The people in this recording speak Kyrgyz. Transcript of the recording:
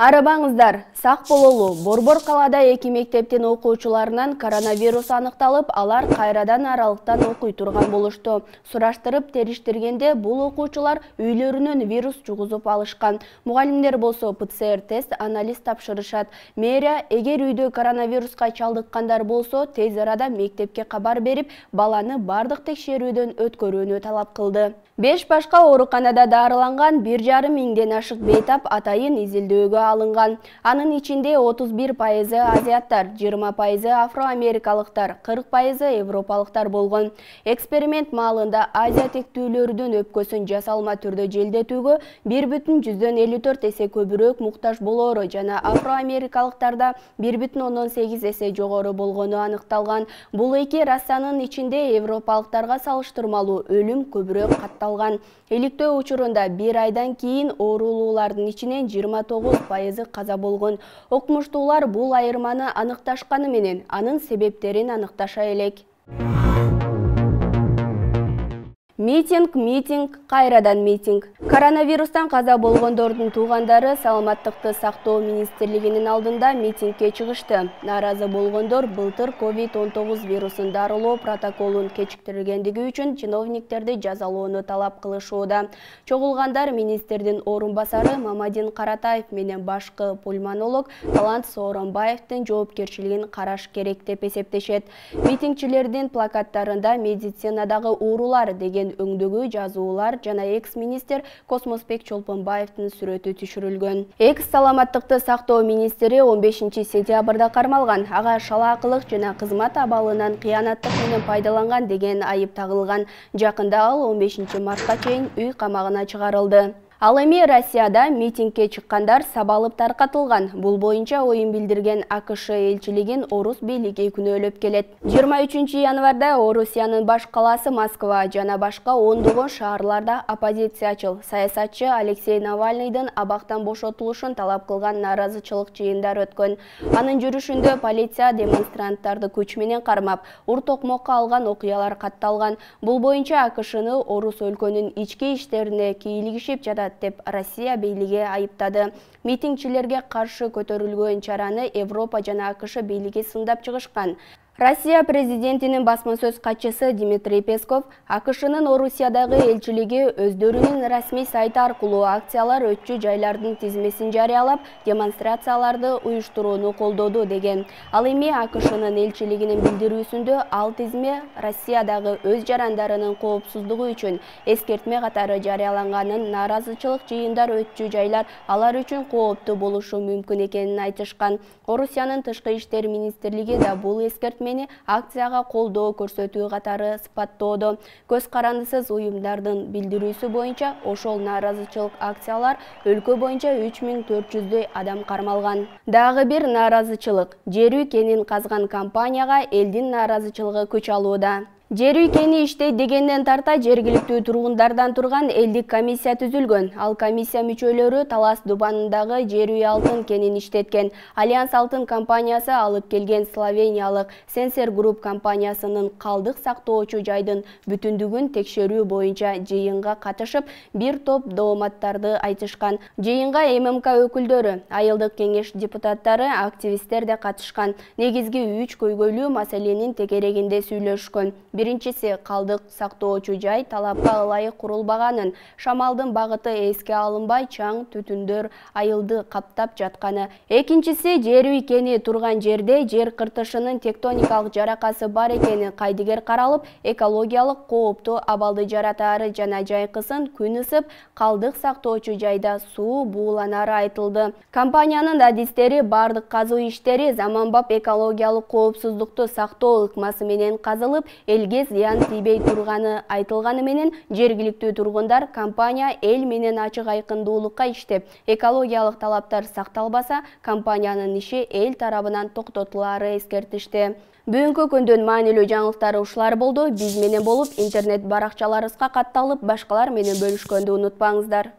Арабаңыздар, сақ бололу. Борбор қалада 2 мектептен окуучуларынан коронавирус аныкталып, алар кайрадан аралыктан окуй турган болушту. Сураштырып териштиргенде бул окуучулар үйлөрүнөн вирус жугузуп алышкан. Мугалимдер болсо ПЦР тест анализ тапшырышат. Мэрия эгер үйдө коронавируска чалдыккандар болсо, тез арада мектепке кабар берип, баланы бардык текшерүүдөн өткөрүүнү талап кылды. 5 башка ооруканада дарыланган 1,5 миңден ашык бейтап атайын изилдөөгө алынган. Анын ичинде 31% азиаттар, 20% афроамерикалыктар, 40% европалыктар болгон. Эксперимент маалында Азия тектүүлөрүнүн өпкөсүн жасалма түрдө желдетүүгө 1,54 эсе көбүрөөк муктаж болоору жана афроамерикалыктарда 1,18 эсе жогору болгону аныкталган. Бул эки расанын ичинде европалыктарга салыштырмалуу өлүм көбүрөөк катталган. Иликтөө учурунда 1 айдан кийин оорулуулардын ичинен 29% каза болгон. Окумуштуулар бул айырманы аныкташканы менен анын себептерин аныкташа элек. Митинг, кайрадан митинг. Коронавирустан каза болгондордун туугандары Саламаттыкты сактоо министрлигинин алдында митингке чыгышты. Нааразы болгондор былтыр COVID-19 вирусун дарылоо протоколун кечиктиргендиги үчүн чиновниктерди жазалоону талап кылышууда. Чогулгандар министрдин орун басары Мамадин Каратаев менен башкы пульмонолог Талант Сооронбаевдин жоопкерчилигин караш керек деп эсептешет. Митингчилердин плакаттарында медицинадагы уурулар деген өңдөгү жазуулар жана экс-министр Космосбек Чолпонбаевдин сүрөтү түшүрүлгөн. Экс-саламаттыкты сактоо министри 15 сентябрда кармалган. Ага шалаакылык жана кызмат абалынан кыянаттык менен пайдаланган деген айып тагылган. Жакында ал 15 мартка чейин үй камагына чыгарылды. Ал эми Россияда митингке чыккандар сабалып таркатылган. Бул боюнча оюн билдирген АКШ элчилигин орус бийлиги күнөөлөп келет. 23 январда Орусиянын баш калаасы Москва жана башка ондогон шаарларда оппозициячыл саясатчы Алексей Навальныйдын абактан бошотулушун талап кылган нааразычылык жыйындар өткөн. Анын жүрүшүндө полиция демонстранттарды күч менен кармап, ур-токмокко алган окуялар катталган. Бул боюнча АКШны орус өлкөнүн ички иштерине кийлигишип жатат деп Россия бийлиги айыптады. Митингчилерге каршы көтөрүлгөн чараны Европа жана АКШ бийлиги сындап чыгышкан. Россия президентинин басма сөз катчысы Дмитрий Песков АКШнын Орусиядагы элчилиги өздөрүнүн расмий сайты аркылуу акциялар өтчү жайлардын тизмесин жарыялап, демонстрацияларды уюштурууну колдоду деген. Ал эми АКШнын элчилигинин билдирүүсүндө ал тизме Россиядагы өз жарандарынын коопсуздугу үчүн эскертме катары жарыяланганын, нааразычылык жыйындар өтчү жайлар алар үчүн кооптуу болушу мүмкүн экенин айтышкан. Орусиянын тышкы иштер министрлиги да бул эскертмени акцияга колдоо көрсөтүү катары сыпаттоодо. Көз карандысыз уюмдардын билдирүүсү боюнча ошол нааразычылык акциялар өлкө боюнча 3400дөй адам кармалган. Дагы бир нааразычылык жер үй кенин казган компанияга элдин нааразычылыгы күч алууда. Жер үй кени иштейт дегенден тарта жергиликтүү тургундардан турган элдик комиссия түзүлгөн. Ал комиссия мүчөлөрү Талас Дубанындагы жер үй алтын кенин иштеткен. Альянс алтын компаниясы алып келген словениялык Сенсер Групп компаниясынын калдык сактоочу жайдын бүтүндүгүн текшерүү боюнча жыйынга катышып, бир топ дооматтарды айтышкан. Жыйынга ММК өкүлдөрү, айылдык кеңеш депутаттары, активисттер да катышкан. Негизги 3 көйгөйлүү маселенин текерегинде сүйлөшкөн. Биринчиси калдык сактоочу жай талапка ылайык курулбаганын, шамалдын багыты эске алынбай чаң түтүндөр айылды каптап жатканы. Экинчиси жер үй кени турган жерде жер кыртышынын тектоникалык жаракасы бар экени кайдыгер каралып, экологиялык кооптуу абалды жаратаары жана жайкысын күн ысып, калдык сактоочу жайда суу бууланары айтылды. Компаниянын адистери бардык казуу иштери заманбап экологиялык коопсуздукту сактоо ыкмасы менен казылып, элге зыян тийбей турганы айтылганы менен жергиликтүү тургундар компания эл менен ачык айкындуулукка иштеп, экологиялык талаптар сакталбаса, компаниянын иши эл тарабынан токтотулаары эскертишти. Бүгүнкү күндүн маанилүү жаңылыктары ушулар болду. Биз менен болуп интернет баракчаларыбызга катталып, башкалар менен бөлүшкөндү унутпаңыздар.